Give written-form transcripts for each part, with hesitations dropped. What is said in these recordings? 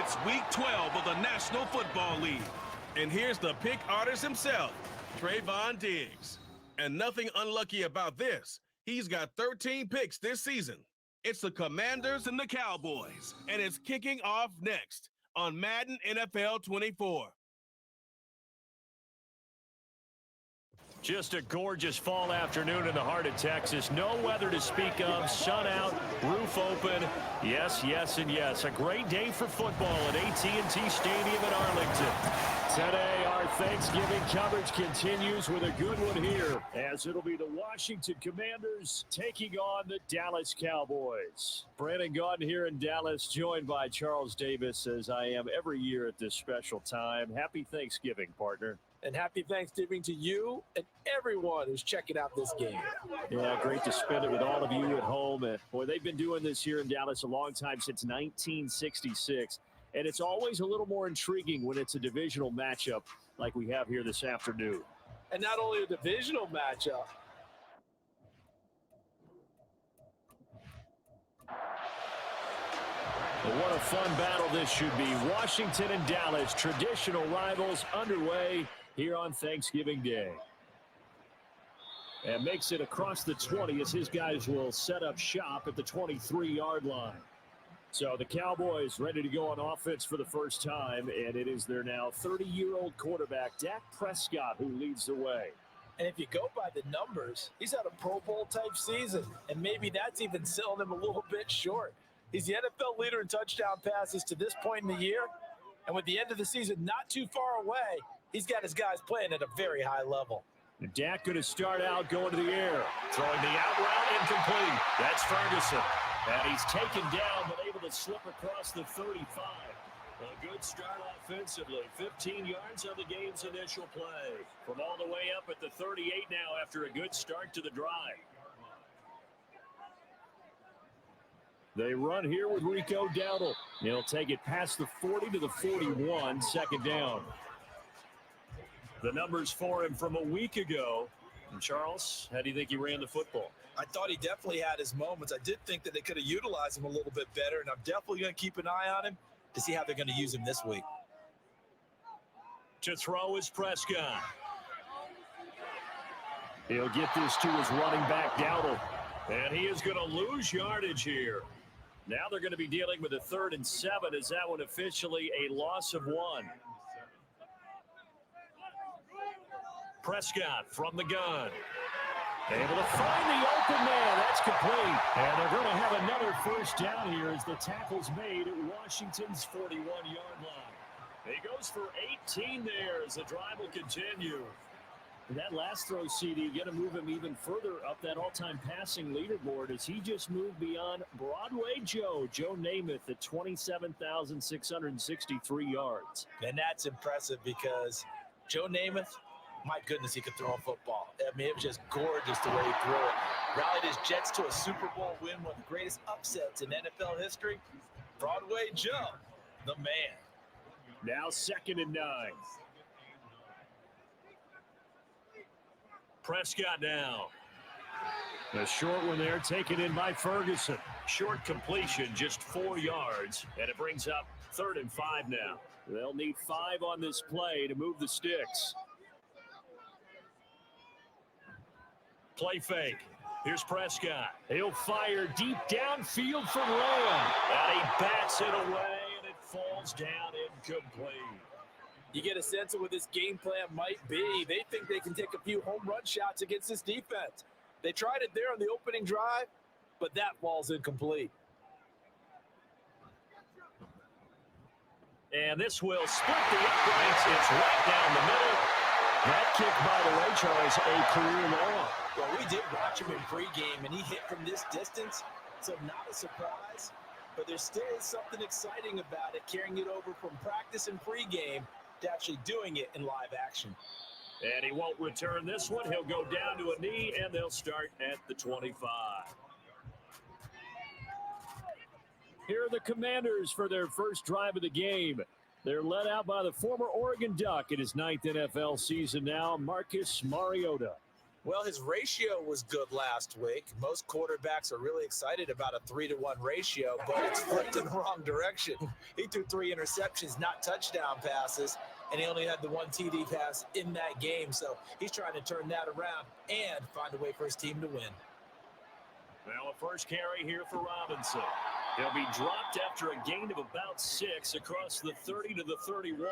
It's Week 12 of the National Football League. And here's the pick artist himself, Trayvon Diggs. And nothing unlucky about this. He's got 13 picks this season. It's the Commanders and the Cowboys, and it's kicking off next on Madden NFL 24. Just a gorgeous fall afternoon in the heart of Texas. No weather to speak of. Sun out, roof open. Yes, yes, and yes. A great day for football at AT&T Stadium in Arlington. Today, our Thanksgiving coverage continues with a good one here, as it'll be the Washington Commanders taking on the Dallas Cowboys. Brandon Gaudin here in Dallas, joined by Charles Davis, as I am every year at this special time. Happy Thanksgiving, partner. And happy Thanksgiving to you and everyone who's checking out this game. Yeah, great to spend it with all of you at home. And boy, they've been doing this here in Dallas a long time, since 1966. And it's always a little more intriguing when it's a divisional matchup like we have here this afternoon. And not only a divisional matchup. But what a fun battle this should be. Washington and Dallas, traditional rivals, underway here on Thanksgiving Day. And makes it across the 20 as his guys will set up shop at the 23-yard line. So the Cowboys ready to go on offense for the first time, and it is their now 30-year-old quarterback, Dak Prescott, who leads the way. And if you go by the numbers, he's had a Pro Bowl-type season, and maybe that's even selling him a little bit short. He's the NFL leader in touchdown passes to this point in the year, and with the end of the season not too far away, he's got his guys playing at a very high level. And Dak going to start out going to the air. Throwing the out route, incomplete. That's Ferguson. And he's taken down, but able to slip across the 35. A good start offensively. 15 yards on the game's initial play. From all the way up at the 38 now after a good start to the drive. They run here with Rico Dowdle. He'll take it past the 40 to the 41, second down. The numbers for him from a week ago. And Charles, how do you think he ran the football? I thought he definitely had his moments. I did think that they could have utilized him a little bit better, and I'm definitely going to keep an eye on him to see how they're going to use him this week. To throw is Prescott. He'll get this to his running back, Dowdle. And he is going to lose yardage here. Now they're going to be dealing with a 3rd and 7. Is that one officially a loss of 1? Prescott from the gun. Able to find the open man. That's complete. And they're going to have another first down here as the tackle's made at Washington's 41-yard line. He goes for 18 there as the drive will continue. That last throw, CD, going to move him even further up that all-time passing leaderboard as he just moved beyond Broadway Joe Namath at 27,663 yards. And that's impressive because Joe Namath, my goodness, he could throw a football. I mean, it was just gorgeous the way he threw it. Rallied his Jets to a Super Bowl win, one of the greatest upsets in NFL history. Broadway Joe, the man. Now 2nd and 9. Prescott now. The short one there taken in by Ferguson. Short completion, just 4 yards, and it brings up 3rd and 5 now. They'll need 5 on this play to move the sticks. Play fake. Here's Prescott. He'll fire deep downfield for Lamb. And he bats it away, and it falls down incomplete. You get a sense of what this game plan might be. They think they can take a few home run shots against this defense. They tried it there on the opening drive, but that ball's incomplete. And this will split the uprights. It's right down the middle. That kick, by the way, Charles, a career long. Well, we did watch him in pregame, and he hit from this distance, so not a surprise. But there still is something exciting about it, carrying it over from practice and pregame to actually doing it in live action. And he won't return this one. He'll go down to a knee, and they'll start at the 25. Here are the Commanders for their first drive of the game. They're led out by the former Oregon Duck in his 9th NFL season now, Marcus Mariota. Well, his ratio was good last week. Most quarterbacks are really excited about a 3-to-1 ratio, but it's flipped in the wrong direction. He threw 3 interceptions, not touchdown passes, and he only had the 1 TD pass in that game. So he's trying to turn that around and find a way for his team to win. Well, a first carry here for Robinson. He'll be dropped after a gain of about 6 across the 30 to the 31.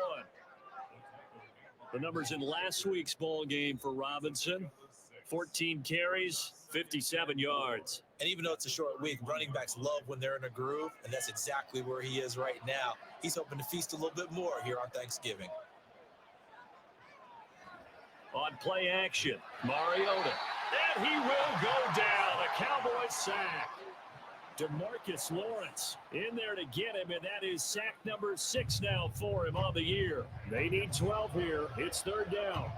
The numbers in last week's ball game for Robinson: 14 carries, 57 yards. And even though it's a short week, running backs love when they're in a groove, and that's exactly where he is right now. He's hoping to feast a little bit more here on Thanksgiving. On play action, Mariota. And he will go down. A Cowboys sack. DeMarcus Lawrence in there to get him, and that is sack number 6 now for him on the year. They need 12 here. It's 3rd down.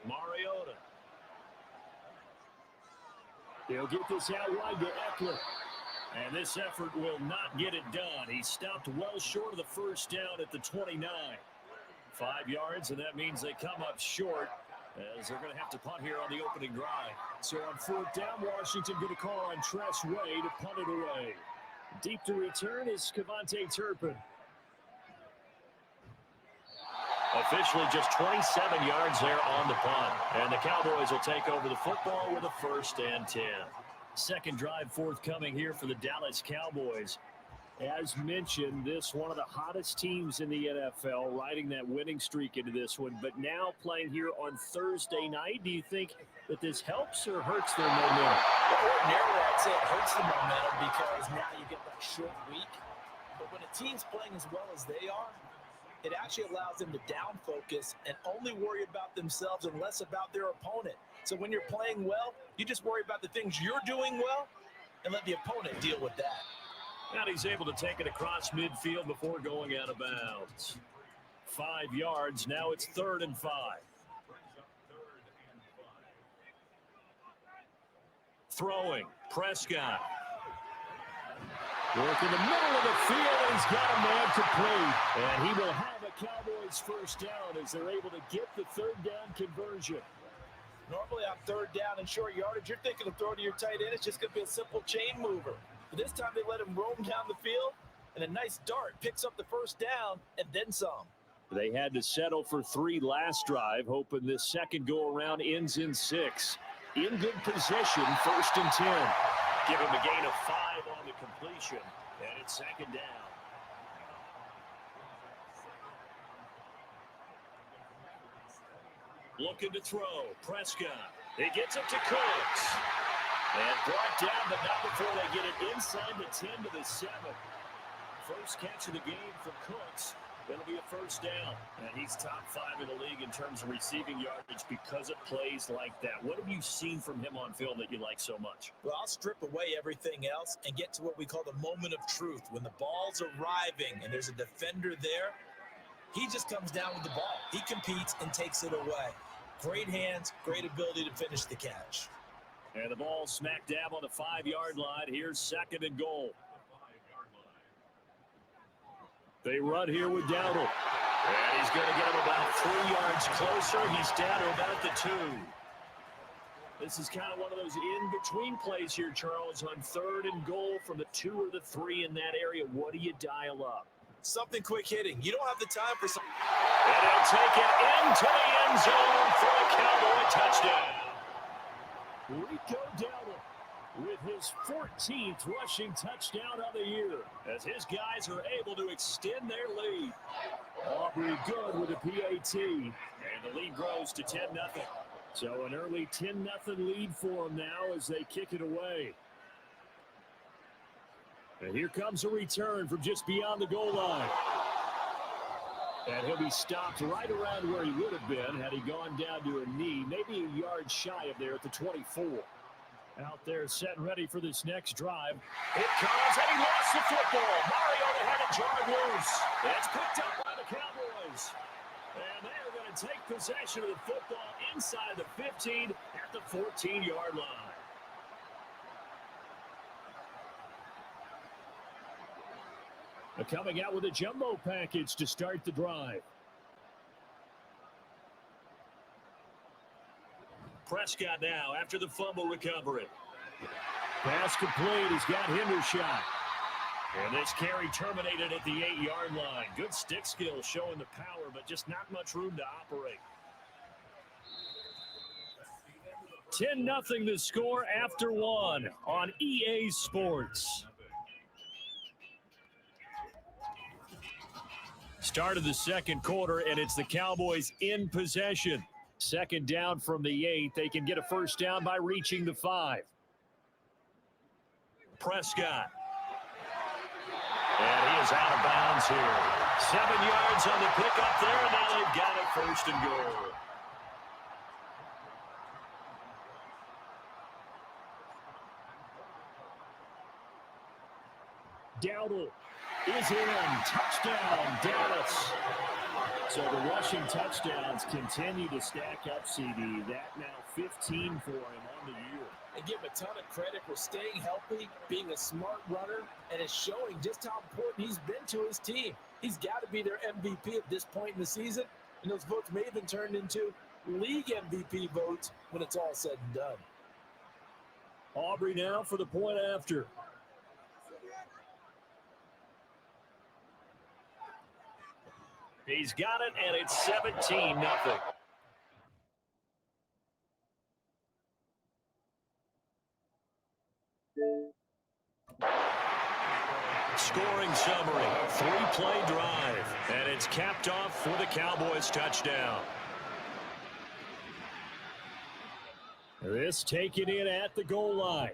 Mariota. He'll get this out wide to Eckler. And this effort will not get it done. He stopped well short of the first down at the 29. 5 yards, and that means they come up short, as they're going to have to punt here on the opening drive. So on 4th down, Washington going to call on Tress Way to punt it away. Deep to return is Kevontae Turpin. Officially just 27 yards there on the punt. And the Cowboys will take over the football with a 1st and 10. Second drive forthcoming here for the Dallas Cowboys. As mentioned, this one of the hottest teams in the NFL, riding that winning streak into this one, but now playing here on Thursday night. Do you think that this helps or hurts their momentum? Well, ordinarily, I'd say it hurts the momentum because now you get that short week. But when a team's playing as well as they are, it actually allows them to down focus and only worry about themselves and less about their opponent. So when you're playing well, you just worry about the things you're doing well and let the opponent deal with that. And he's able to take it across midfield before going out of bounds. 5 yards. Now it's 3rd and 5. Throwing. Prescott. Work in the middle of the field, and he's got a man complete. And he will have a Cowboys 1st down as they're able to get the 3rd down conversion. Normally on 3rd down and short yardage, you're thinking of throwing to your tight end. It's just going to be a simple chain mover. But this time they let him roam down the field, and a nice dart picks up the 1st down and then some. They had to settle for 3 last drive, hoping this second go-around ends in 6. In good position, 1st and 10. Give him a gain of 5 on the completion, and it's 2nd down. Looking to throw. Prescott. He gets it to Cooks. And brought down, but not before they get it inside the 10 to the 7. First catch of the game for Cooks. That'll be a 1st down. And he's top 5 in the league in terms of receiving yardage because it plays like that. What have you seen from him on film that you like so much? Well, I'll strip away everything else and get to what we call the moment of truth. When the ball's arriving and there's a defender there, he just comes down with the ball. He competes and takes it away. Great hands, great ability to finish the catch. And the ball smack dab on the 5-yard line. Here's 2nd and goal. They run here with Dowdle. And he's going to get him about 3 yards closer. He's down to about the 2. This is kind of one of those in-between plays here, Charles, on 3rd and goal from the 2 or the 3 in that area. What do you dial up? Something quick hitting. You don't have the time for some. And he'll take it into the end zone for a Cowboy touchdown. Rico Dowdle with his 14th rushing touchdown of the year as his guys are able to extend their lead. Aubrey good with a PAT, and the lead grows to 10-0. So an early 10-0 lead for them now as they kick it away. And here comes a return from just beyond the goal line. And he'll be stopped right around where he would have been had he gone down to a knee, maybe a yard shy of there at the 24. Out there set and ready for this next drive. It comes, and he lost the football. Mariota had it jarred loose. It's picked up by the Cowboys. And they are going to take possession of the football inside the 15 at the 14-yard line. Coming out with a jumbo package to start the drive. Prescott now after the fumble recovery. Pass complete. He's got Hendershot. And this carry terminated at the 8-yard line. Good stick skill showing the power, but just not much room to operate. 10-0 the score after one on EA Sports. Start of the second quarter, and it's the Cowboys in possession. Second down from the 8. They can get a first down by reaching the 5. Prescott. And he is out of bounds here. 7 yards on the pickup there, and now they've got it first and goal. Dowdle is in. Touchdown, Dallas. So the rushing touchdowns continue to stack up, CD. That now 15 for him on the year. And give him a ton of credit for staying healthy, being a smart runner, and it's showing just how important he's been to his team. He's got to be their MVP at this point in the season, and those votes may have been turned into league MVP votes when it's all said and done. Aubrey now for the point after. He's got it, and it's 17-0. Scoring summary, 3-play drive, and it's capped off for the Cowboys touchdown. This taken in at the goal line.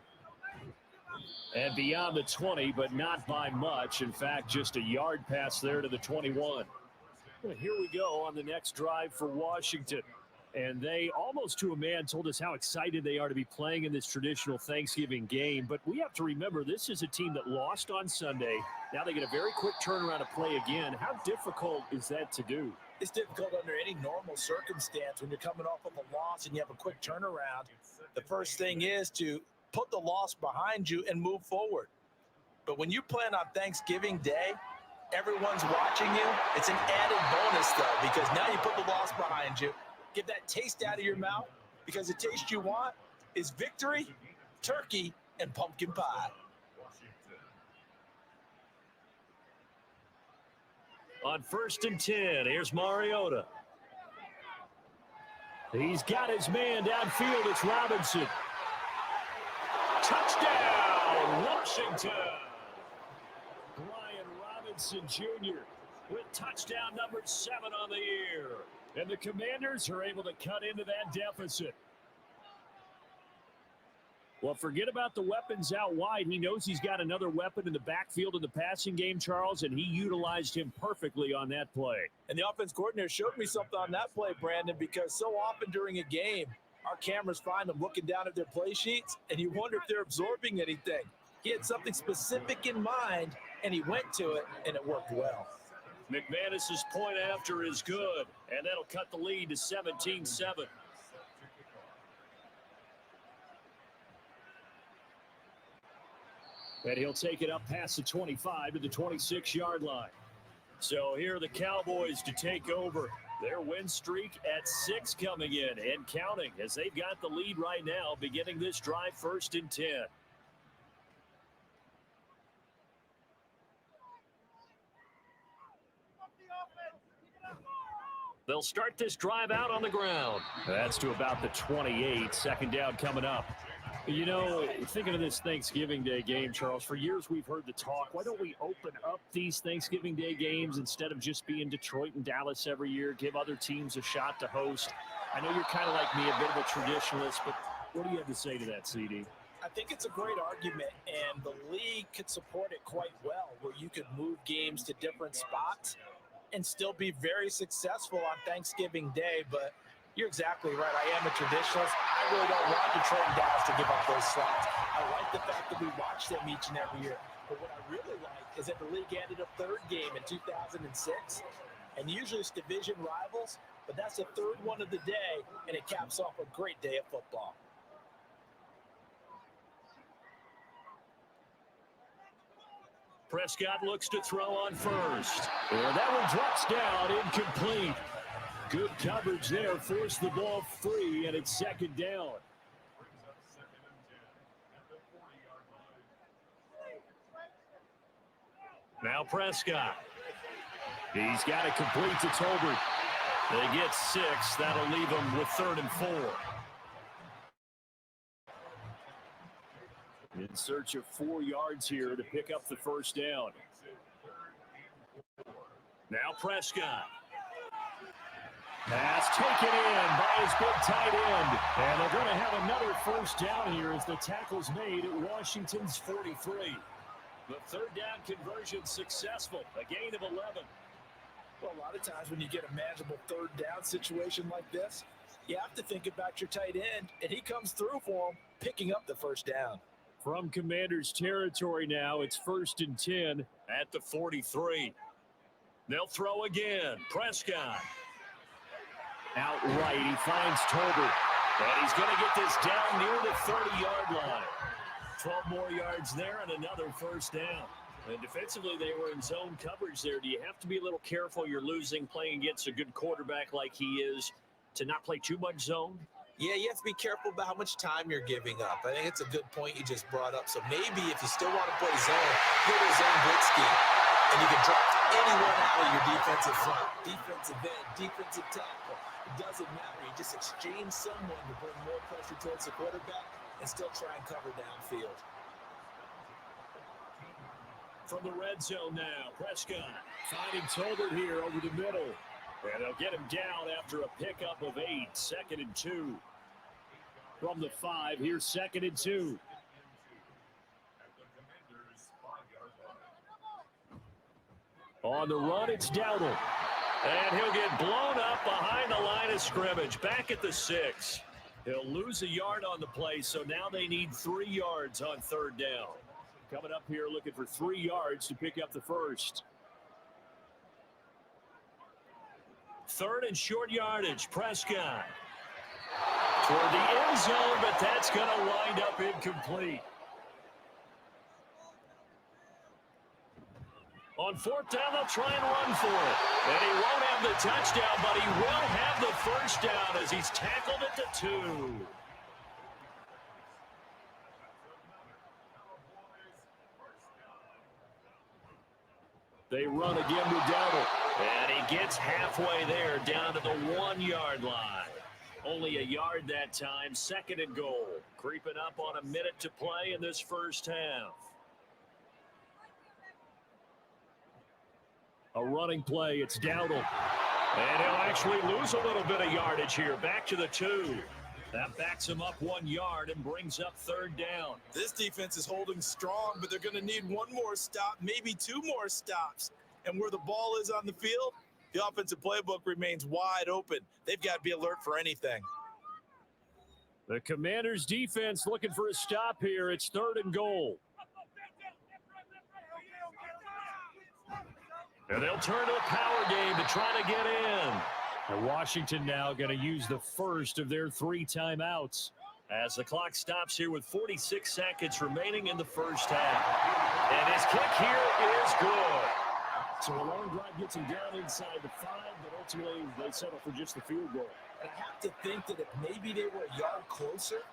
And beyond the 20, but not by much. In fact, just a yard pass there to the 21. Well, here we go on the next drive for Washington. And they, almost to a man, told us how excited they are to be playing in this traditional Thanksgiving game. But we have to remember, this is a team that lost on Sunday. Now they get a very quick turnaround to play again. How difficult is that to do? It's difficult under any normal circumstance when you're coming off of a loss and you have a quick turnaround. The first thing is to put the loss behind you and move forward. But when you plan on Thanksgiving Day, everyone's watching you. It's an added bonus, though, because now you put the loss behind you. Get that taste out of your mouth, because the taste you want is victory, turkey, and pumpkin pie. On 1st and 10, here's Mariota. He's got his man downfield. It's Robinson. Touchdown, Washington. Brian Robinson Jr. with touchdown number 7 on the year. And the Commanders are able to cut into that deficit. Well, forget about the weapons out wide. He knows he's got another weapon in the backfield in the passing game, Charles, and he utilized him perfectly on that play. And the offense coordinator showed me something on that play, Brandon, because so often during a game, our cameras find them looking down at their play sheets, and you wonder if they're absorbing anything. He had something specific in mind, and he went to it, and it worked well. McManus's point after is good, and that'll cut the lead to 17-7. And he'll take it up past the 25 to the 26-yard line. So here are the Cowboys to take over. Their win streak at 6 coming in and counting, as they've got the lead right now, beginning this drive 1st and 10. They'll start this drive out on the ground. That's to about the 28. Second down coming up. You know, thinking of this Thanksgiving Day game, Charles, for years we've heard the talk. Why don't we open up these Thanksgiving Day games instead of just being Detroit and Dallas every year, give other teams a shot to host? I know you're kind of like me, a bit of a traditionalist, but what do you have to say to that, CD? I think it's a great argument, and the league could support it quite well, where you could move games to different spots and still be very successful on Thanksgiving Day. But you're exactly right. I am a traditionalist. I really don't want Detroit and Dallas to give up those slots. I like the fact that we watch them each and every year. But what I really like is that the league added a third game in 2006. And usually it's division rivals, but that's the third one of the day, and it caps off a great day of football. Prescott looks to throw on first. And that one drops down, incomplete. Good coverage there. Forced the ball free, and it's second down. Now Prescott. He's got it complete to Tolbert. They get 6. That'll leave them with 3rd and 4. In search of 4 yards here to pick up the first down. Now Prescott. Pass taken in by his big tight end. And they're going to have another first down here as the tackle's made at Washington's 43. The third down conversion successful. A gain of 11. Well, a lot of times when you get a manageable third down situation like this, you have to think about your tight end, and he comes through for him, picking up the first down. From Commander's territory now, it's 1st and 10 at the 43. They'll throw again. Prescott. Outright, he finds Tolbert. And he's going to get this down near the 30-yard line. 12 more yards there and another first down. And defensively, they were in zone coverage there. Do you have to be a little careful you're losing playing against a good quarterback like he is to not play too much zone? Yeah, you have to be careful about how much time you're giving up. I think it's a good point you just brought up. So maybe if you still want to play zone, get a zone blitz scheme. And you can draft anyone out of your defensive front, defensive end, defensive tackle. It doesn't matter. You just exchange someone to bring more pressure towards the quarterback and still try and cover downfield. From the red zone now, Prescott finding Tolbert here over the middle. And they'll get him down after a pickup of 8, 2nd and 2. From the 5, here's 2nd and 2. On the run, it's Dowdle. And he'll get blown up behind the line of scrimmage, back at the 6. He'll lose a yard on the play, so now they need 3 yards on 3rd down. Coming up here looking for 3 yards to pick up the first. 3rd and short yardage, Prescott. Toward the end zone, but that's going to wind up incomplete. On 4th down, they'll try and run for it. And he won't have the touchdown, but he will have the first down as he's tackled at the 2. They run again with Dowdle. And he gets halfway there, down to the 1-yard line. Only a yard that time, 2nd and goal. Creeping up on a minute to play in this first half. A running play, it's Dowdle. And he'll actually lose a little bit of yardage here, back to the 2. That backs him up 1 yard and brings up 3rd down. This defense is holding strong, but they're going to need 1 more stop, maybe 2 more stops. And where the ball is on the field, the offensive playbook remains wide open. They've got to be alert for anything. The Commanders' defense looking for a stop here. It's 3rd and goal. And they'll turn to the power game to try to get in. And Washington now going to use the first of their 3 timeouts as the clock stops here with 46 seconds remaining in the first half. And his kick here is good. So a long drive gets him down inside the 5, but ultimately they settle for just the field goal. And I have to think that if maybe they were a yard closer,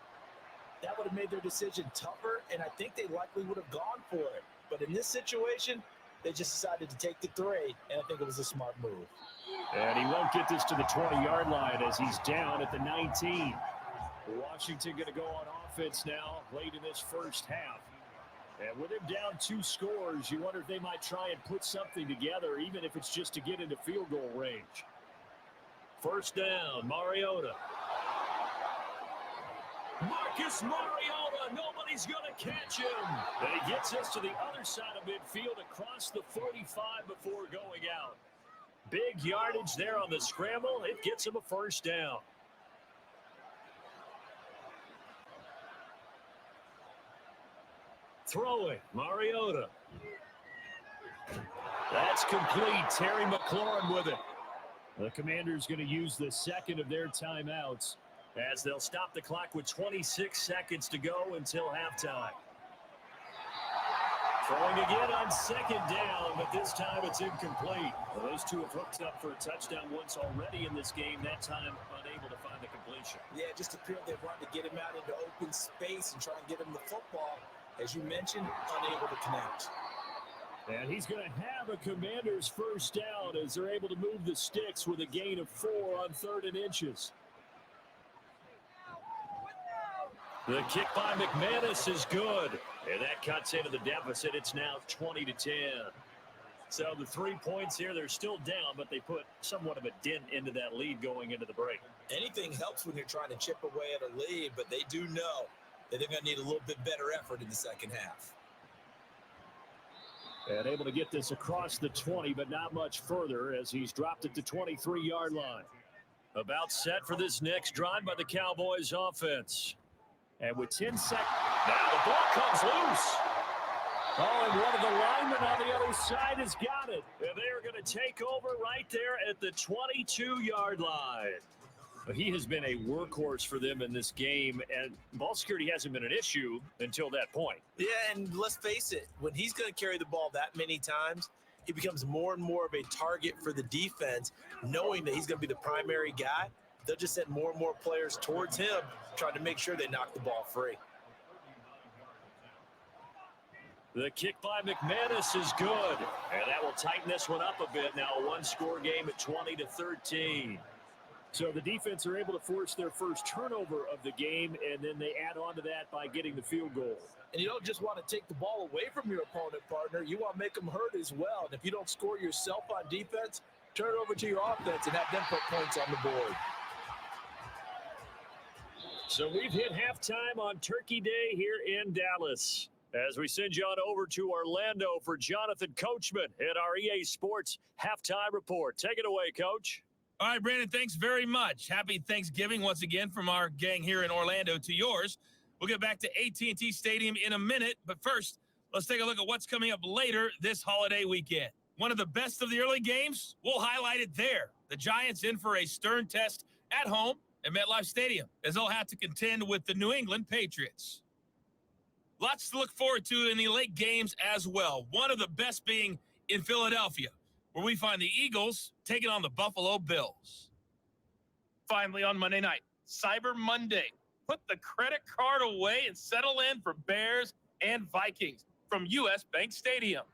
that would have made their decision tougher, and I think they likely would have gone for it. But in this situation, they just decided to take the 3, and I think it was a smart move. And he won't get this to the 20-yard line as he's down at the 19. Washington going to go on offense now late in this first half. And with him down 2 scores, you wonder if they might try and put something together, even if it's just to get into field goal range. First down, Mariota. Marcus Mariota, nobody's going to catch him. And he gets us to the other side of midfield across the 45 before going out. Big yardage there on the scramble. It gets him a first down. Throwing, Mariota. That's complete. Terry McLaurin with it. The Commanders going to use the 2nd of their timeouts as they'll stop the clock with 26 seconds to go until halftime. Throwing again on second down, but this time it's incomplete. Well, those two have hooked up for a touchdown once already in this game, that time unable to find the completion. Yeah, it just appeared they wanted to get him out into open space and try and get him the football. As you mentioned, unable to connect. And he's going to have a Commander's first down as they're able to move the sticks with a gain of 4 on 3rd and inches. The kick by McManus is good, and that cuts into the deficit. It's now 20-10. So the 3 points here, they're still down, but they put somewhat of a dent into that lead going into the break. Anything helps when you're trying to chip away at a lead, but they do know that they're going to need a little bit better effort in the second half. And able to get this across the 20, but not much further as he's dropped it to 23-yard line. About set for this next drive by the Cowboys offense. And with 10 seconds, now the ball comes loose. Oh, and one of the linemen on the other side has got it. And they are going to take over right there at the 22-yard line. But he has been a workhorse for them in this game, and ball security hasn't been an issue until that point. Yeah, and let's face it, when he's going to carry the ball that many times, he becomes more and more of a target for the defense, knowing that he's going to be the primary guy. They'll just send more and more players towards him, trying to make sure they knock the ball free. The kick by McManus is good, and that will tighten this one up a bit. Now a one-score game at 20-13. So the defense are able to force their first turnover of the game, and then they add on to that by getting the field goal. And you don't just want to take the ball away from your opponent, partner. You want to make them hurt as well. And if you don't score yourself on defense, turn it over to your offense and have them put points on the board. So we've hit halftime on Turkey Day here in Dallas. As we send you on over to Orlando for Jonathan Coachman at our EA Sports Halftime Report. Take it away, Coach. All right, Brandon, thanks very much. Happy Thanksgiving once again from our gang here in Orlando to yours. We'll get back to AT&T Stadium in a minute, but first, let's take a look at what's coming up later this holiday weekend. One of the best of the early games, we'll highlight it there. The Giants in for a stern test at home at MetLife Stadium, as they'll have to contend with the New England Patriots. Lots to look forward to in the late games as well. One of the best being in Philadelphia, where we find the Eagles taking on the Buffalo Bills. Finally, on Monday night, Cyber Monday. Put the credit card away and settle in for Bears and Vikings from U.S. Bank Stadium.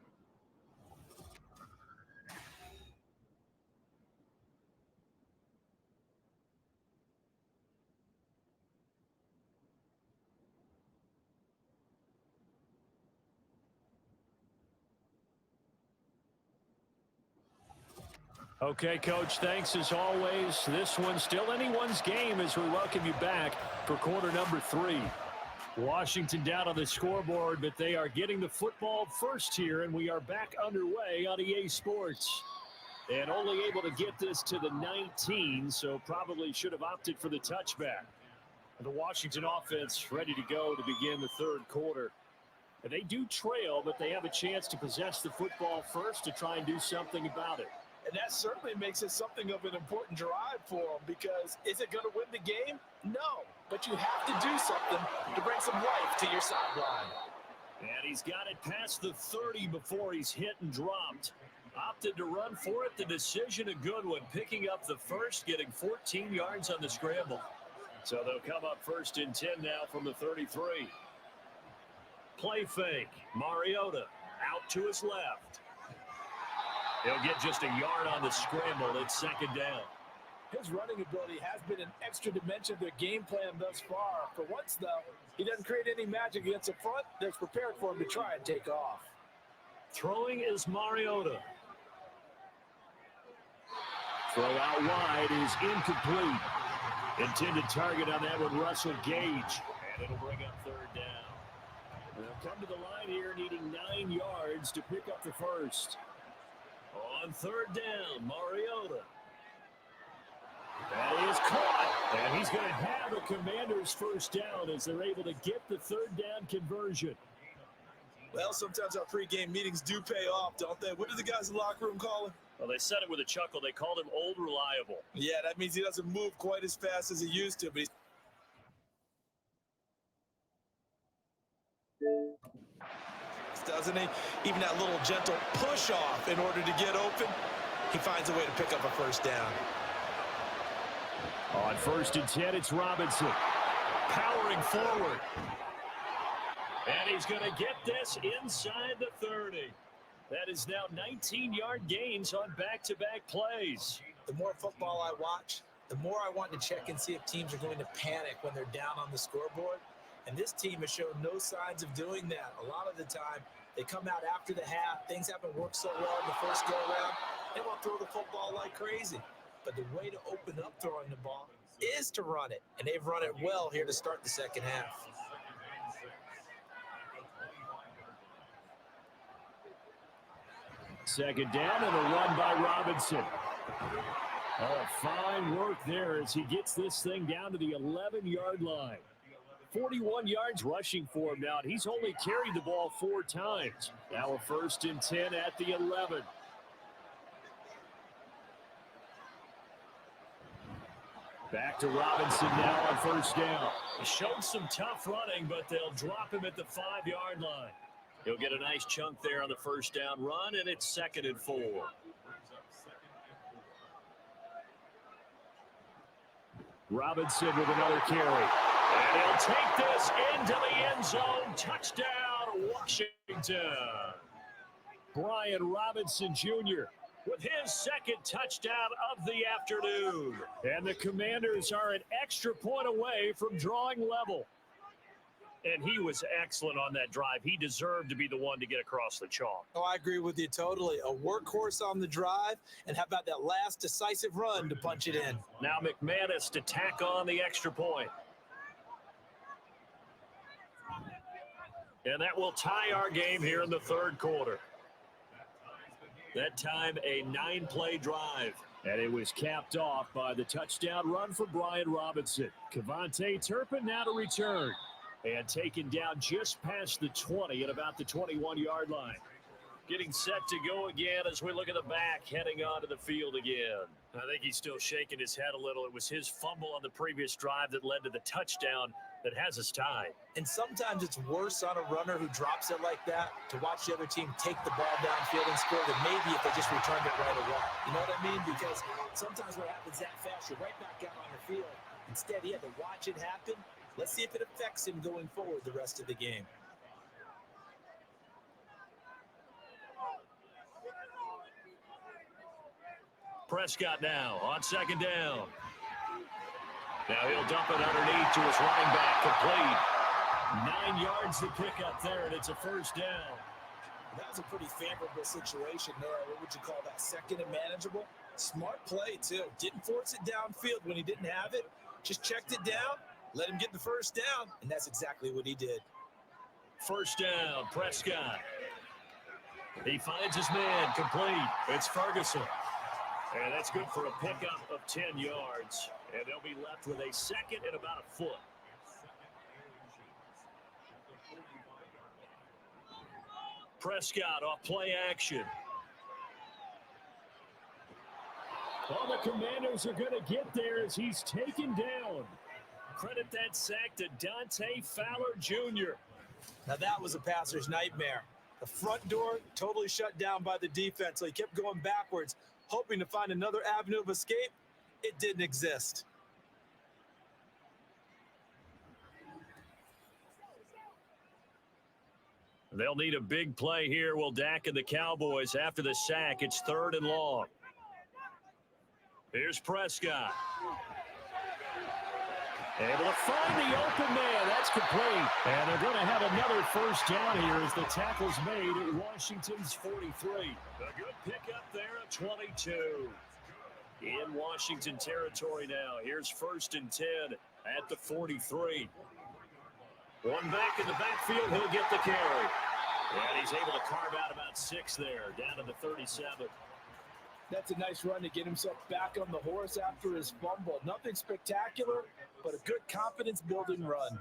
Okay, Coach, thanks as always. This one's still anyone's game as we welcome you back for quarter number 3. Washington down on the scoreboard, but they are getting the football first here, and we are back underway on EA Sports. And only able to get this to the 19, so probably should have opted for the touchback. The Washington offense ready to go to begin the third quarter. And they do trail, but they have a chance to possess the football first to try and do something about it. And that certainly makes it something of an important drive for them, because is it going to win the game? No, but you have to do something to bring some life to your sideline. And he's got it past the 30 before he's hit and dropped. Opted to run for it. The decision a good one, picking up the first, getting 14 yards on the scramble. So they'll come up first and 10 now from the 33. Play fake. Mariota out to his left. He'll get just a yard on the scramble. It's second down. His running ability has been an extra dimension of their game plan thus far. For once, though, he doesn't create any magic against the front that's prepared for him to try and take off. Throwing is Mariota. Throw out wide is incomplete. Intended target on that one, Russell Gage. And it'll bring up third down. They'll come to the line here needing 9 yards to pick up the first. On third down, Mariota. That is caught, and he's going to have a Commander's first down as they're able to get the third down conversion. Well, sometimes our pregame meetings do pay off, don't they? What do the guys in the locker room call him? Well, they said it with a chuckle. They called him Old Reliable. Yeah, that means he doesn't move quite as fast as he used to, but he's... doesn't he? Even that little gentle push-off in order to get open, he finds a way to pick up a first down. On 1st and 10, it's Robinson. Powering forward. And he's going to get this inside the 30. That is now 19-yard gains on back-to-back plays. The more football I watch, the more I want to check and see if teams are going to panic when they're down on the scoreboard. And this team has shown no signs of doing that. A lot of the time, they come out after the half. Things haven't worked so well in the first go-around. They won't throw the football like crazy. But the way to open up throwing the ball is to run it. And they've run it well here to start the second half. Second down and a run by Robinson. Oh, fine work there as he gets this thing down to the 11-yard line. 41 yards rushing for him now. He's only carried the ball 4 times. Now a 1st and 10 at the 11. Back to Robinson now on 1st down. He showed some tough running, but they'll drop him at the 5-yard line. He'll get a nice chunk there on the 1st down run, and it's 2nd and 4. Robinson with another carry. And he'll take this into the end zone. Touchdown, Washington. Brian Robinson Jr. with his 2nd touchdown of the afternoon. And the Commanders are an extra point away from drawing level. And he was excellent on that drive. He deserved to be the one to get across the chalk. Oh, I agree with you totally. A workhorse on the drive, and how about that last decisive run to punch it in? Now McManus to tack on the extra point. And that will tie our game here in the 3rd quarter. That time a 9-play drive. And it was capped off by the touchdown run for Brian Robinson. Kevontae Turpin now to return. And taken down just past the 20 at about the 21-yard line. Getting set to go again as we look at the back, heading onto the field again. I think he's still shaking his head a little. It was his fumble on the previous drive that led to the touchdown that has us tied. And sometimes it's worse on a runner who drops it like that to watch the other team take the ball downfield and score than maybe if they just returned it right away. You know what I mean? Because sometimes what happens that fast, you're right back out on the field. Instead, he had to watch it happen. Let's see if it affects him going forward the rest of the game. Prescott now on 2nd down. Now he'll dump it underneath to his running back, complete. 9 yards to pick up there, and it's a 1st down. That was a pretty favorable situation there. What would you call that? 2nd and manageable? Smart play, too. Didn't force it downfield when he didn't have it. Just checked it down. Let him get the 1st down, and that's exactly what he did. 1st down, Prescott. He finds his man, complete. It's Ferguson. And that's good for a pickup of 10 yards. And they'll be left with a 2nd and about a foot. Prescott off play action. Well, the Commanders are going to get there as he's taken down. Credit that sack to Dante Fowler Jr. Now that was a passer's nightmare. The front door totally shut down by the defense, so he kept going backwards, hoping to find another avenue of escape. It didn't exist. They'll need a big play here. Will Dak and the Cowboys after the sack. It's 3rd and long. Here's Prescott. Able to find the open man. That's complete. And they're going to have another 1st down here as the tackle's made at Washington's 43. A good pickup there at 22. In Washington territory now. Here's 1st and 10 at the 43. One back in the backfield. He'll get the carry. And he's able to carve out about 6 there, down to the 37. That's a nice run to get himself back on the horse after his fumble. Nothing spectacular, but a good confidence-building run.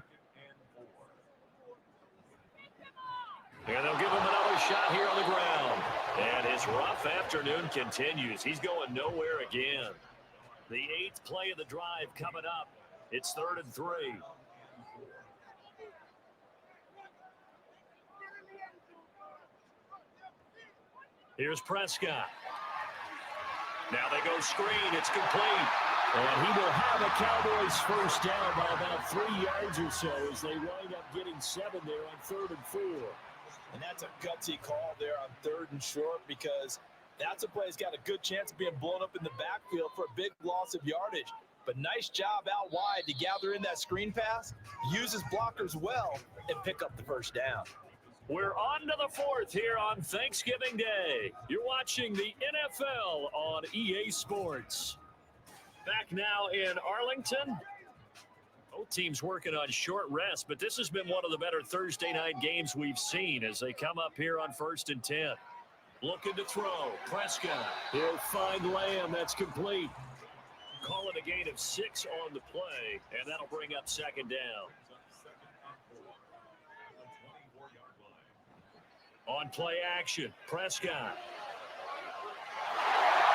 And they'll give him another shot here on the ground. And his rough afternoon continues. He's going nowhere again. The 8th play of the drive coming up. It's 3rd and 3. Here's Prescott. Now they go screen. It's complete. And he will have a Cowboys first down by about 3 yards or so as they wind up getting 7 there on 3rd and 4. And that's a gutsy call there on 3rd and short, because that's a play that's got a good chance of being blown up in the backfield for a big loss of yardage. But nice job out wide to gather in that screen pass, use his blockers well, and pick up the first down. We're on to the 4th here on Thanksgiving Day. You're watching the NFL on EA Sports. Back now in Arlington. Both teams working on short rest, but this has been one of the better Thursday night games we've seen as they come up here on 1st and 10. Looking to throw. Prescott. He'll find Lamb. That's complete. Call it a gain of 6 on the play, and that'll bring up 2nd down. On play action, Prescott.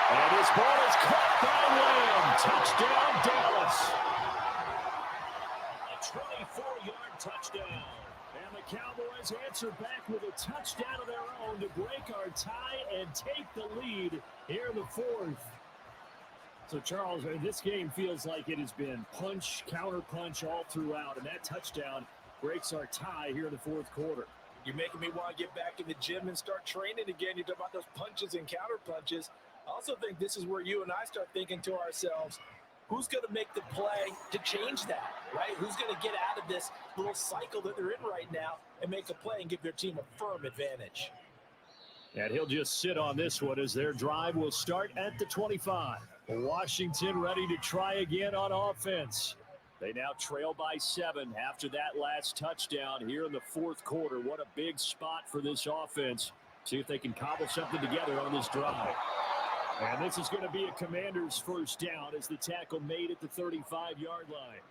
And his ball is caught by Lamb. Touchdown, Dallas. A 24-yard touchdown. And the Cowboys answer back with a touchdown of their own to break our tie and take the lead here in the 4th. So, Charles, this game feels like it has been punch, counter-punch all throughout, and that touchdown breaks our tie here in the 4th quarter. You're making me want to get back in the gym and start training again. You talk about those punches and counter-punches. I also think this is where you and I start thinking to ourselves, who's going to make the play to change that, right? Who's going to get out of this little cycle that they're in right now and make a play and give their team a firm advantage? And he'll just sit on this one as their drive will start at the 25. Washington ready to try again on offense. They now trail by 7 after that last touchdown here in the 4th quarter. What a big spot for this offense. See if they can cobble something together on this drive. And this is going to be a Commander's first down as the tackle made at the 35-yard line.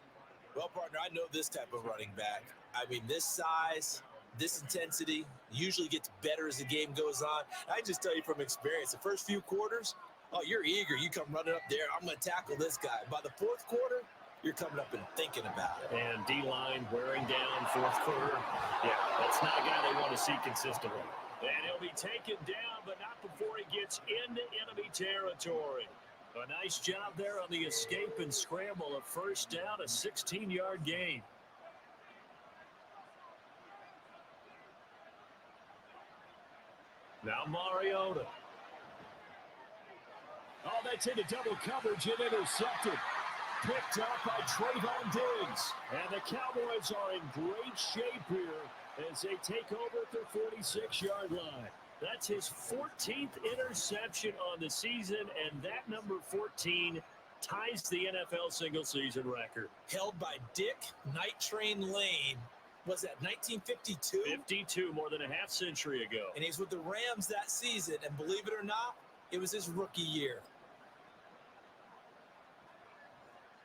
Well, partner, I know this type of running back. I mean, this size, this intensity usually gets better as the game goes on. I just tell you from experience, the first few quarters, oh, you're eager. You come running up there. I'm going to tackle this guy. By the 4th quarter, you're coming up and thinking about it. And D-line wearing down 4th quarter. Yeah, that's not a guy they want to see consistently. And he'll be taken down, but not before he gets into enemy territory. A nice job there on the escape and scramble. A first down, a 16-yard gain. Now Mariota. Oh, that's into double coverage and intercepted. Picked up by Trayvon Diggs. And the Cowboys are in great shape here as they take over at their 46-yard line. That's his 14th interception on the season, and that number 14 ties the NFL single-season record. Held by Dick Night Train Lane. Was that 1952? 52, more than a half century ago. And he's with the Rams that season, and believe it or not, it was his rookie year.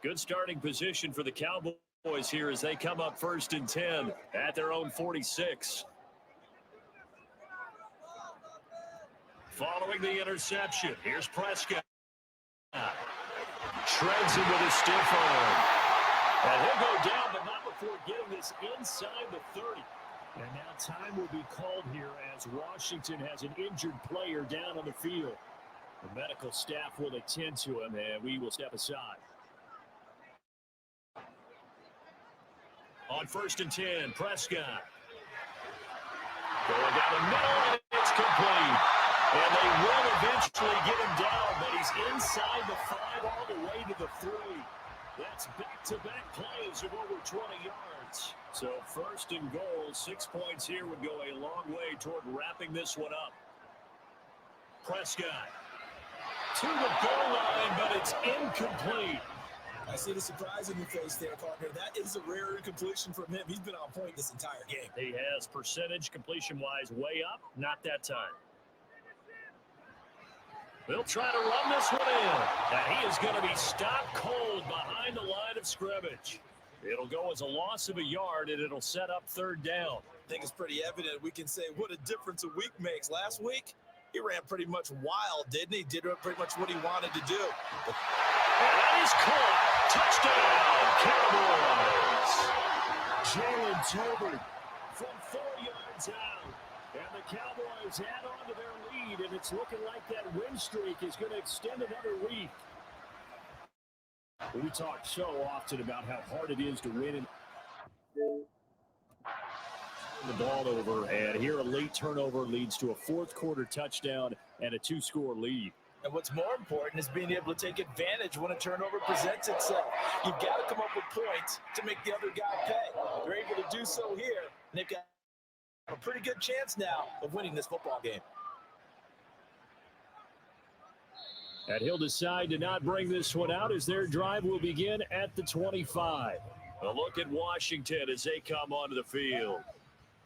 Good starting position for the Cowboys here as they come up 1st and 10 at their own 46. Following the interception, here's Prescott. Shreds him with a stiff arm. And he'll go down, but not before getting this inside the 30. And now time will be called here as Washington has an injured player down on the field. The medical staff will attend to him, and we will step aside. On 1st and 10, Prescott. Going down the middle, and it's complete. And they will eventually get him down, but he's inside the 5 all the way to the 3. That's back-to-back plays of over 20 yards. So 1st and goal, 6 points here would go a long way toward wrapping this one up. Prescott to the goal line, but it's incomplete. I see the surprise in your face there, partner. That is a rare incompletion from him. He's been on point this entire game. He has percentage completion-wise way up, not that time. They'll try to run this one in. And he is going to be stopped cold behind the line of scrimmage. It'll go as a loss of a yard, and it'll set up 3rd down. I think it's pretty evident. We can say what a difference a week makes. Last week, he ran pretty much wild, didn't he? Did pretty much what he wanted to do. And that is caught. Touchdown, Cowboys. Jalen Tolbert from 4 yards out. And the Cowboys add on to their lead and it's looking like that win streak is going to extend another week. We talk so often about how hard it is to win the ball over, and here a late turnover leads to a fourth-quarter touchdown and a 2-score lead. And what's more important is being able to take advantage when a turnover presents itself. You've got to come up with points to make the other guy pay. They're able to do so here, and they've got a pretty good chance now of winning this football game. And he'll decide to not bring this one out as their drive will begin at the 25. A look at Washington as they come onto the field.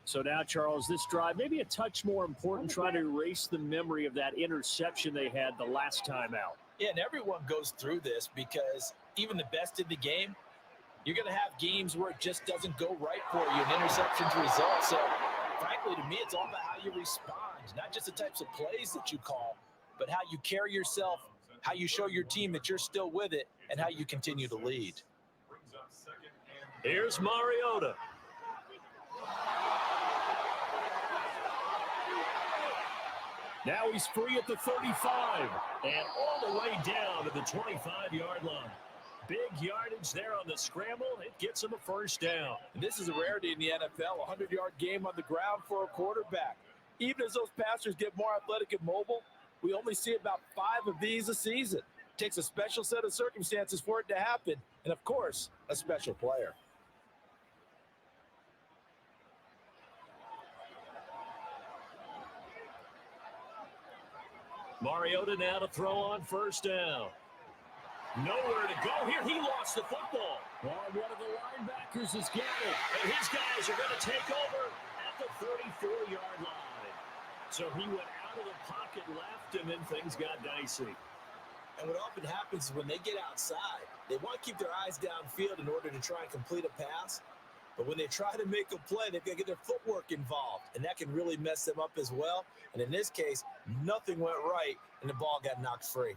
So now, Charles, this drive maybe a touch more important, trying to erase the memory of that interception they had the last time out. Yeah, and everyone goes through this because even the best in the game, you're going to have games where it just doesn't go right for you and interceptions result. So, frankly, to me, it's all about how you respond, not just the types of plays that you call, but how you carry yourself, how you show your team that you're still with it, and how you continue to lead. Here's Mariota. Now he's free at the 35 and all the way down to the 25-yard line. Big yardage there on the scramble. It gets him a first down. And this is a rarity in the NFL, a 100-yard game on the ground for a quarterback. Even as those passers get more athletic and mobile, we only see about 5 of these a season. It takes a special set of circumstances for it to happen, and of course, a special player. Mariota now to throw on first down. Nowhere to go here. He lost the football. Well, one of the linebackers is got it. And his guys are going to take over at the 34-yard line. So he went out of the pocket left, and then things got dicey. And what often happens is when they get outside, they want to keep their eyes downfield in order to try and complete a pass. But when they try to make a play, they've got to get their footwork involved, and that can really mess them up as well. And in this case, nothing went right, and the ball got knocked free.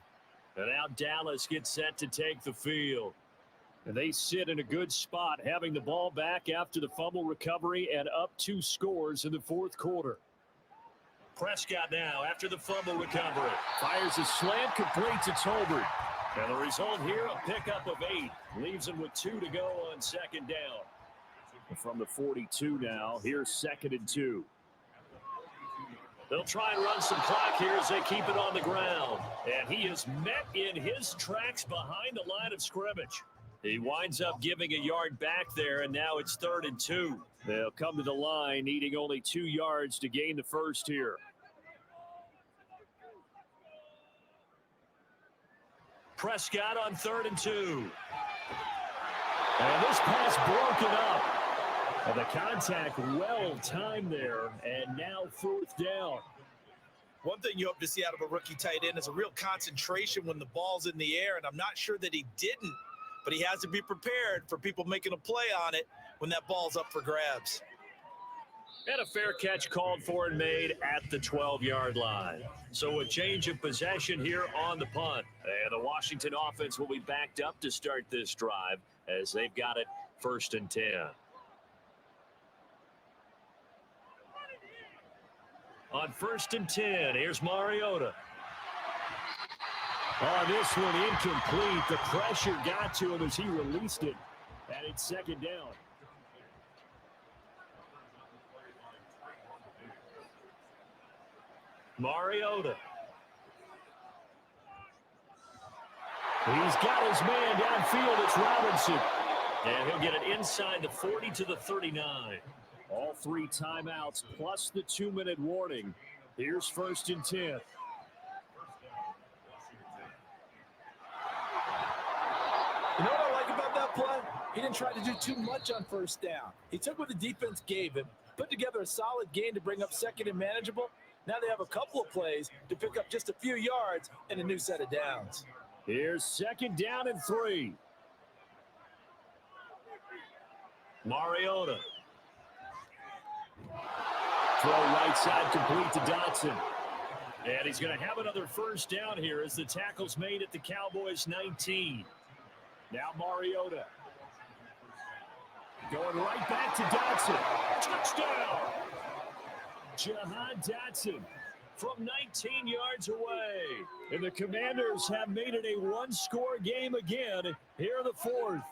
And now Dallas gets set to take the field. And they sit in a good spot, having the ball back after the fumble recovery and up 2 scores in the fourth quarter. Prescott now after the fumble recovery. Fires a slant, completes it to Tolbert. And the result here, a pickup of 8. Leaves him with 2 to go on second down. From the 42 now, here's 2nd and 2. They'll try and run some clock here as they keep it on the ground. And he is met in his tracks behind the line of scrimmage. He winds up giving a yard back there, and now it's 3rd and 2. They'll come to the line, needing only 2 yards to gain the first here. Prescott on 3rd and 2. And this pass broken up. And the contact well timed there, and now 4th down. One thing you hope to see out of a rookie tight end is a real concentration when the ball's in the air, and I'm not sure that he didn't, but he has to be prepared for people making a play on it when that ball's up for grabs. And a fair catch called for and made at the 12-yard line. So a change of possession here on the punt. And the Washington offense will be backed up to start this drive as they've got it 1st and 10. On 1st and 10, here's Mariota. On this one, incomplete. The pressure got to him as he released it. And it's 2nd down. Mariota. He's got his man downfield. It's Robinson. And he'll get it inside the 40 to the 39. All 3 timeouts plus the 2-minute warning. Here's 1st and 10. You know what I like about that play? He didn't try to do too much on 1st down. He took what the defense gave him, put together a solid gain to bring up 2nd and manageable. Now they have a couple of plays to pick up just a few yards and a new set of downs. Here's 2nd down and 3. Mariota. Throw right side complete to Dotson. And he's going to have another 1st down here as the tackle's made at the Cowboys 19. Now Mariota. Going right back to Dotson. Touchdown! Jahan Dotson. from 19 yards away. And the Commanders have made it a one-score game again here in the fourth.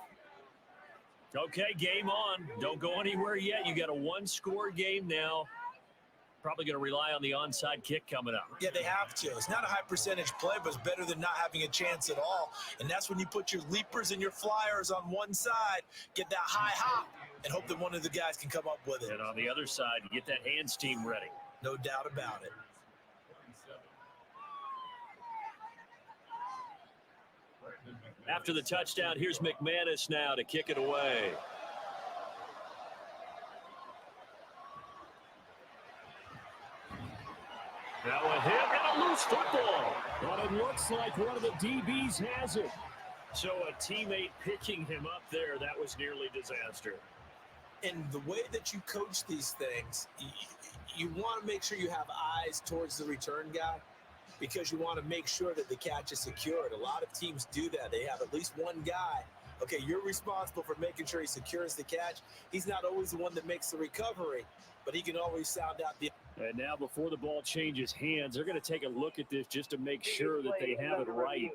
Okay, game on. Don't go anywhere yet. You got a one-score game now. Probably going to rely on the onside kick coming up. Yeah, they have to. It's not a high percentage play, but it's better than not having a chance at all. And that's when you put your leapers and your flyers on one side, get that high hop, and hope that one of the guys can come up with it. And on the other side, you get that hands team ready. No doubt about it. After the touchdown, here's McManus now to kick it away. Now a hit and a loose football. But it looks like one of the DBs has it. So a teammate picking him up there, that was nearly disaster. And the way that you coach these things, you want to make sure you have eyes towards the return guy because you want to make sure that the catch is secured. A lot of teams do that. They have at least one guy. Okay, you're responsible for making sure he secures the catch. He's not always the one that makes the recovery, but he can always sound out the... And now before the ball changes hands, they're going to take a look at this just to make sure that they have it right.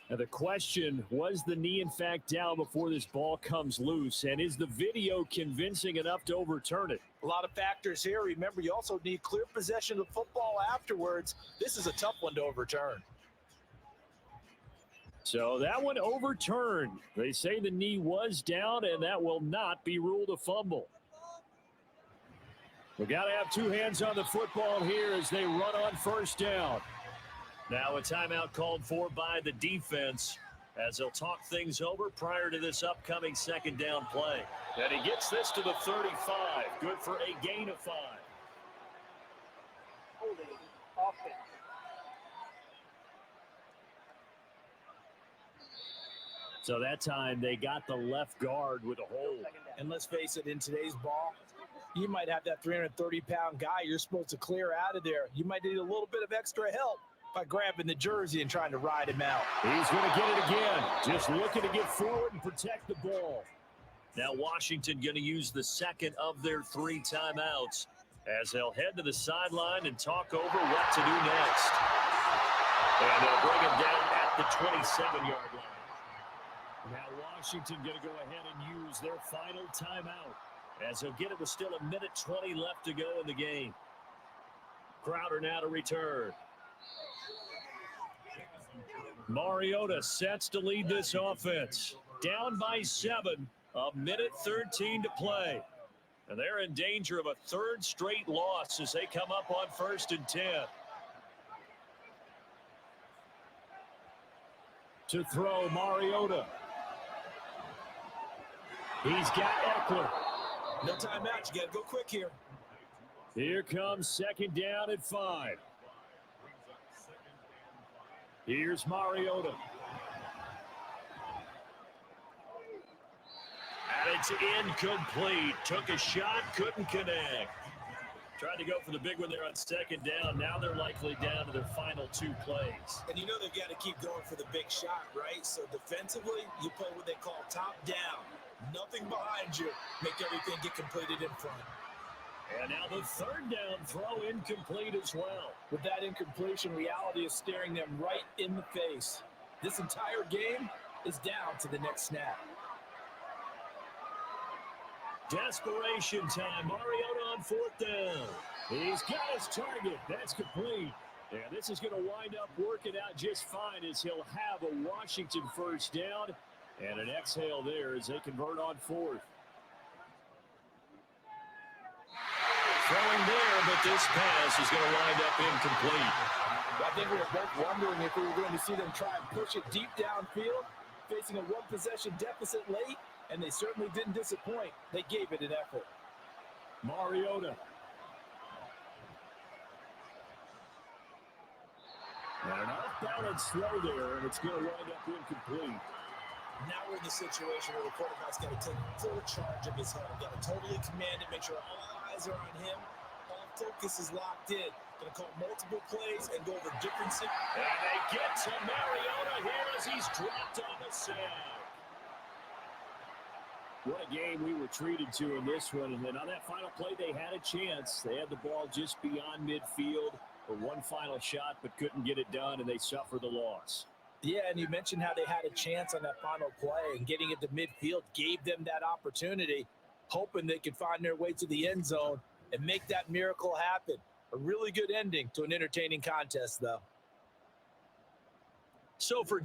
Now the question, was the knee in fact down before this ball comes loose? And is the video convincing enough to overturn it? A lot of factors here. Remember, you also need clear possession of the football afterwards. This is a tough one to overturn. So that one overturned. They say the knee was down, and that will not be ruled a fumble. We got to have two hands on the football here as they run on first down. Now a timeout called for by the defense as they'll talk things over prior to this upcoming second down play. And he gets this to the 35. Good for a gain of 5. So that time they got the left guard with a hold. And let's face it, in today's ball, you might have that 330-pound guy you're supposed to clear out of there. You might need a little bit of extra help by grabbing the jersey and trying to ride him out. He's going to get it again. Just looking to get forward and protect the ball. Now Washington going to use the second of their 3 timeouts as they'll head to the sideline and talk over what to do next. And they'll bring him down at the 27-yard line. Now Washington going to go ahead and use their final timeout as they'll get it with still 1:20 left to go in the game. Crowder now to return. Mariota sets to lead this offense. Down by 7, 1:13 to play. And they're in danger of a 3rd straight loss as they come up on 1st and 10. To throw, Mariota. He's got Eckler. No timeout. You got to go quick here. Here comes second down at 5. Here's Mariota. And it's incomplete. Took a shot, couldn't connect. Tried to go for the big one there on second down. Now they're likely down to their final 2 plays. And you know they've got to keep going for the big shot, right? So defensively, you play what they call top down. Nothing behind you. Make everything get completed in front. And now the 3rd down throw incomplete as well. With that incompletion, reality is staring them right in the face. This entire game is down to the next snap. Desperation time. Mariota on 4th down. He's got his target. That's complete. And this is going to wind up working out just fine as he'll have a Washington 1st down. And an exhale there as they convert on 4th. Throwing there, but this pass is going to wind up incomplete. I think we were both wondering if we were going to see them try and push it deep downfield, facing a 1-possession deficit late, and they certainly didn't disappoint. They gave it an effort. Mariota. And an off-balance throw there, and it's going to wind up incomplete. Now we're in the situation where the quarterback's got to take full charge of his head. Got to totally command it, make sure all eyes are on him. All focus is locked in. Going to call multiple plays and go over different... And they get to Mariota here as he's dropped on the sack. What a game we were treated to in this one. And then on that final play, they had a chance. They had the ball just beyond midfield for one final shot, but couldn't get it done, and they suffer the loss. Yeah, and you mentioned how they had a chance on that final play, and getting it to midfield gave them that opportunity, hoping they could find their way to the end zone and make that miracle happen. A really good ending to an entertaining contest, though. So for